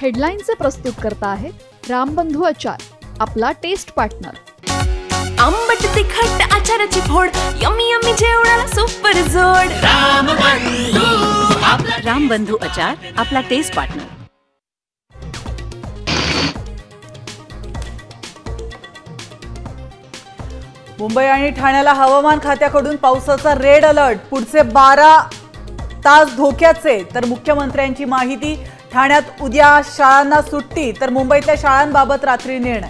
हेडलाईनचे प्रस्तुत करता आहेत रामबंधू आचार, आपला टेस्ट पार्टनर। आंबट तिखट आचाराची फोड, यम्मी यम्मी जेवणाला सुपर जोड। रामबंधू आचार, आपला टेस्ट पार्टनर। मुंबई आणि ठाण्याला हवामान खात्याकडून पावसाचा रेड अलर्ट, पुढचे 12 तास धोक्याचे। तर मुख्यमंत्र्यांची माहिती, ठाण्यात उद्या शाळांना सुट्टी, तर मुंबईतल्या शाळांबाबत रात्री निर्णय।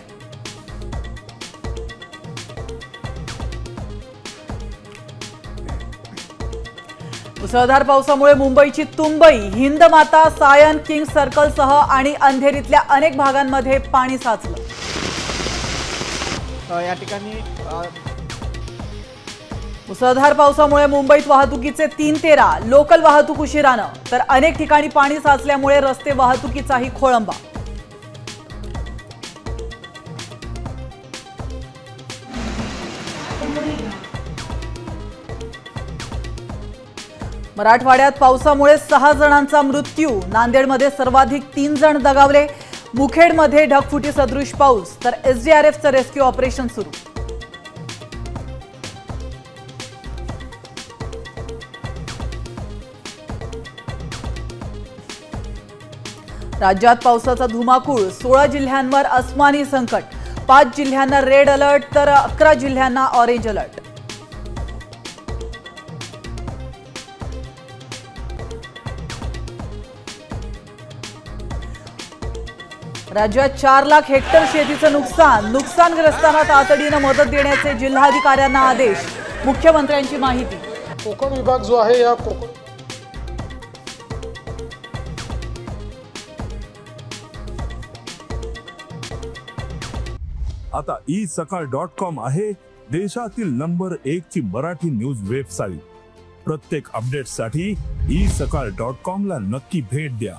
मुसळधार पावसामुळे मुंबईची तुंबई, हिंदमाता, सायन, किंग सर्कलसह आणि अंधेरीतल्या अनेक भागांमध्ये पाणी साचलं। या ठिकाणी मुसळधार पावसामुळे मुंबईत वाहतुकीचे 3-13, लोकल वाहतूक उशिरानं, तर अनेक ठिकाणी पाणी साचल्यामुळे रस्ते वाहतुकीचाही खोळंबा। मराठवाड्यात पावसामुळे 6 जणांचा मृत्यू, नांदेडमध्ये सर्वाधिक 3 जण दगावले। मुखेडमध्ये ढगफुटी सदृश पाऊस, तर एसडीआरएफचं रेस्क्यू ऑपरेशन सुरू। राज्यात पावसाचा धुमाकूळ, 16 जिल्ह्यांवर अस्मानी संकट, 5 जिल्ह्यांना रेड अलर्ट, तर 11 जिल्ह्यांना ऑरेंज अलर्ट। राज्यात 4 लाख हेक्टर शेतीचं नुकसानग्रस्तांना तातडीनं मदत देण्याचे जिल्हाधिकाऱ्यांना आदेश, मुख्यमंत्र्यांची माहिती। कोकण विभाग जो आहे या कोकण आता isakal.com आहे देशातील नंबर 1 ची मराठी न्यूज वेबसाईट। प्रत्येक अपडेटसाठी isakal.com ला नक्की भेट द्या।